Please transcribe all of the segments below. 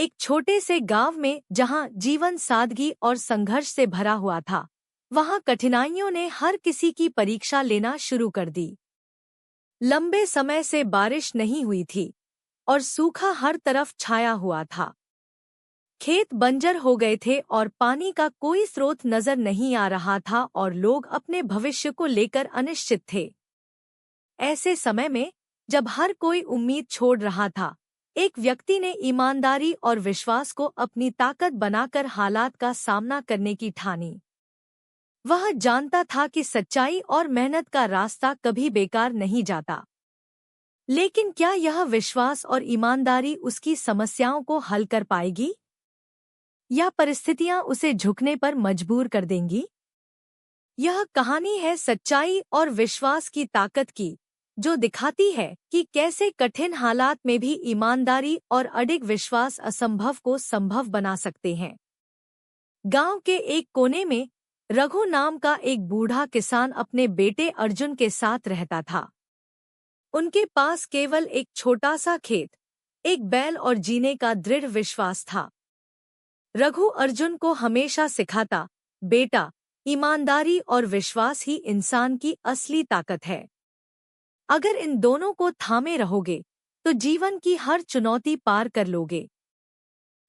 एक छोटे से गांव में जहां जीवन सादगी और संघर्ष से भरा हुआ था, वहां कठिनाइयों ने हर किसी की परीक्षा लेना शुरू कर दी। लंबे समय से बारिश नहीं हुई थी और सूखा हर तरफ छाया हुआ था। खेत बंजर हो गए थे और पानी का कोई स्रोत नजर नहीं आ रहा था और लोग अपने भविष्य को लेकर अनिश्चित थे। ऐसे समय में जब हर कोई उम्मीद छोड़ रहा था, एक व्यक्ति ने ईमानदारी और विश्वास को अपनी ताकत बनाकर हालात का सामना करने की ठानी। वह जानता था कि सच्चाई और मेहनत का रास्ता कभी बेकार नहीं जाता। लेकिन क्या यह विश्वास और ईमानदारी उसकी समस्याओं को हल कर पाएगी, या परिस्थितियां उसे झुकने पर मजबूर कर देंगी? यह कहानी है सच्चाई और विश्वास की ताकत की, जो दिखाती है कि कैसे कठिन हालात में भी ईमानदारी और अडिग विश्वास असंभव को संभव बना सकते हैं। गांव के एक कोने में रघु नाम का एक बूढ़ा किसान अपने बेटे अर्जुन के साथ रहता था। उनके पास केवल एक छोटा सा खेत, एक बैल और जीने का दृढ़ विश्वास था। रघु अर्जुन को हमेशा सिखाता, बेटा, ईमानदारी और विश्वास ही इंसान की असली ताकत है। अगर इन दोनों को थामे रहोगे तो जीवन की हर चुनौती पार कर लोगे।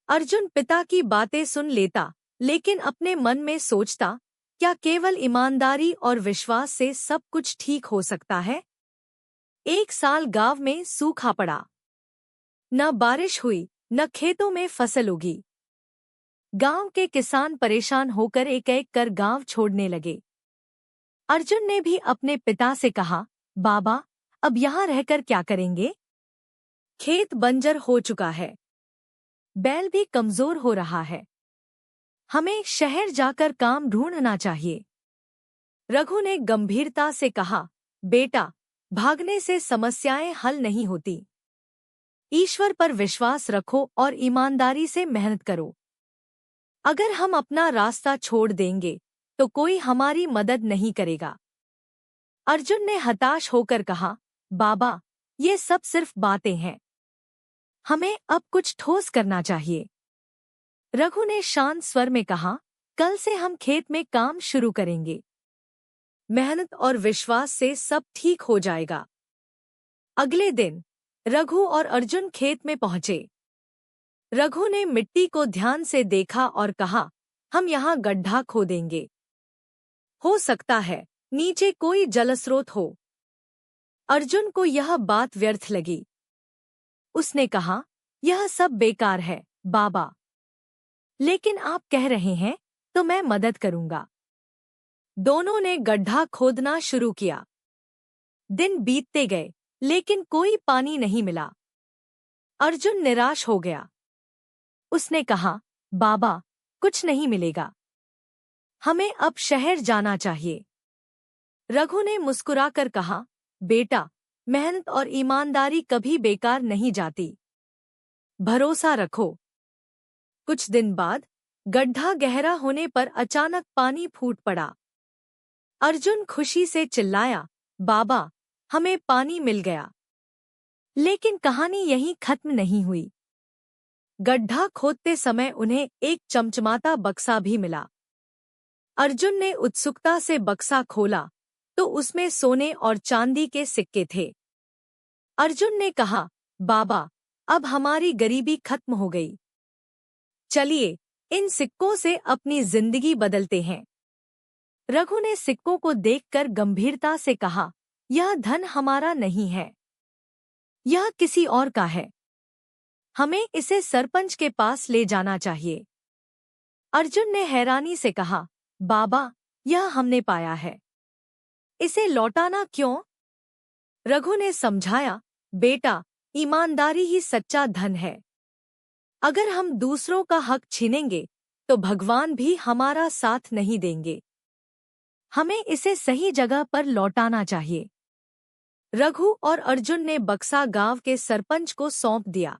अर्जुन पिता की बातें सुन लेता, लेकिन अपने मन में सोचता, क्या केवल ईमानदारी और विश्वास से सब कुछ ठीक हो सकता है? एक साल गांव में सूखा पड़ा। न बारिश हुई, न खेतों में फसल उगी। गांव के किसान परेशान होकर एक एक कर गांव छोड़ने लगे। अर्जुन ने भी अपने पिता से कहा, बाबा, अब यहाँ रहकर क्या करेंगे? खेत बंजर हो चुका है, बैल भी कमजोर हो रहा है। हमें शहर जाकर काम ढूंढना चाहिए। रघु ने गंभीरता से कहा, बेटा, भागने से समस्याएं हल नहीं होती। ईश्वर पर विश्वास रखो और ईमानदारी से मेहनत करो। अगर हम अपना रास्ता छोड़ देंगे तो कोई हमारी मदद नहीं करेगा। अर्जुन ने हताश होकर कहा, बाबा, ये सब सिर्फ बातें हैं। हमें अब कुछ ठोस करना चाहिए। रघु ने शांत स्वर में कहा, कल से हम खेत में काम शुरू करेंगे। मेहनत और विश्वास से सब ठीक हो जाएगा। अगले दिन रघु और अर्जुन खेत में पहुंचे। रघु ने मिट्टी को ध्यान से देखा और कहा, हम यहाँ गड्ढा खोदेंगे। हो सकता है नीचे कोई जलस्रोत हो। अर्जुन को यह बात व्यर्थ लगी। उसने कहा, यह सब बेकार है बाबा, लेकिन आप कह रहे हैं तो मैं मदद करूंगा। दोनों ने गड्ढा खोदना शुरू किया। दिन बीतते गए, लेकिन कोई पानी नहीं मिला। अर्जुन निराश हो गया। उसने कहा, बाबा, कुछ नहीं मिलेगा। हमें अब शहर जाना चाहिए। रघु ने मुस्कुराकर कहा, बेटा, मेहनत और ईमानदारी कभी बेकार नहीं जाती। भरोसा रखो। कुछ दिन बाद गड्ढा गहरा होने पर अचानक पानी फूट पड़ा। अर्जुन खुशी से चिल्लाया, बाबा, हमें पानी मिल गया। लेकिन कहानी यहीं खत्म नहीं हुई। गड्ढा खोदते समय उन्हें एक चमचमाता बक्सा भी मिला। अर्जुन ने उत्सुकता से बक्सा खोला तो उसमें सोने और चांदी के सिक्के थे। अर्जुन ने कहा, बाबा, अब हमारी गरीबी खत्म हो गई। चलिए, इन सिक्कों से अपनी जिंदगी बदलते हैं। रघु ने सिक्कों को देखकर गंभीरता से कहा, यह धन हमारा नहीं है, यह किसी और का है। हमें इसे सरपंच के पास ले जाना चाहिए। अर्जुन ने हैरानी से कहा, बाबा, यह हमने पाया है, इसे लौटाना क्यों? रघु ने समझाया, बेटा, ईमानदारी ही सच्चा धन है। अगर हम दूसरों का हक छीनेंगे तो भगवान भी हमारा साथ नहीं देंगे। हमें इसे सही जगह पर लौटाना चाहिए। रघु और अर्जुन ने बक्सा गांव के सरपंच को सौंप दिया।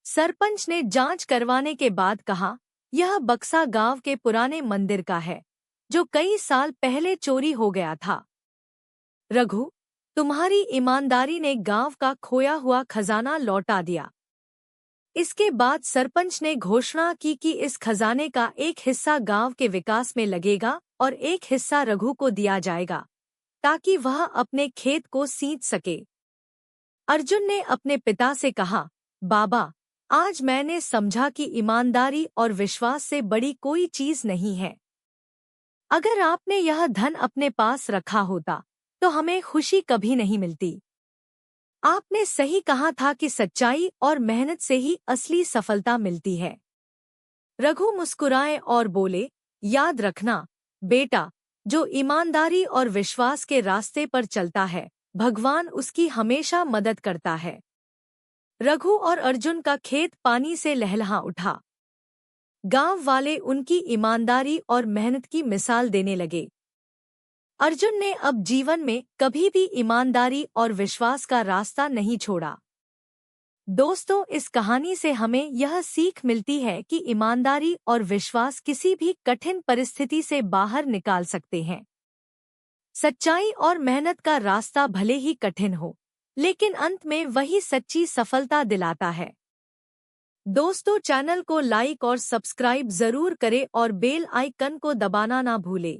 सरपंच ने जांच करवाने के बाद कहा, यह बक्सा गांव के पुराने मंदिर का है, जो कई साल पहले चोरी हो गया था। रघु, तुम्हारी ईमानदारी ने गांव का खोया हुआ खजाना लौटा दिया। इसके बाद सरपंच ने घोषणा की कि इस खजाने का एक हिस्सा गांव के विकास में लगेगा और एक हिस्सा रघु को दिया जाएगा, ताकि वह अपने खेत को सींच सके। अर्जुन ने अपने पिता से कहा, बाबा, आज मैंने समझा कि ईमानदारी और विश्वास से बड़ी कोई चीज नहीं है। अगर आपने यह धन अपने पास रखा होता तो हमें खुशी कभी नहीं मिलती। आपने सही कहा था कि सच्चाई और मेहनत से ही असली सफलता मिलती है। रघु मुस्कुराए और बोले, याद रखना बेटा, जो ईमानदारी और विश्वास के रास्ते पर चलता है, भगवान उसकी हमेशा मदद करता है। रघु और अर्जुन का खेत पानी से लहलहा उठा। गांव वाले उनकी ईमानदारी और मेहनत की मिसाल देने लगे। अर्जुन ने अब जीवन में कभी भी ईमानदारी और विश्वास का रास्ता नहीं छोड़ा। दोस्तों, इस कहानी से हमें यह सीख मिलती है कि ईमानदारी और विश्वास किसी भी कठिन परिस्थिति से बाहर निकाल सकते हैं। सच्चाई और मेहनत का रास्ता भले ही कठिन हो, लेकिन अंत में वही सच्ची सफलता दिलाता है। दोस्तों, चैनल को लाइक और सब्सक्राइब जरूर करें और बेल आइकन को दबाना ना भूलें।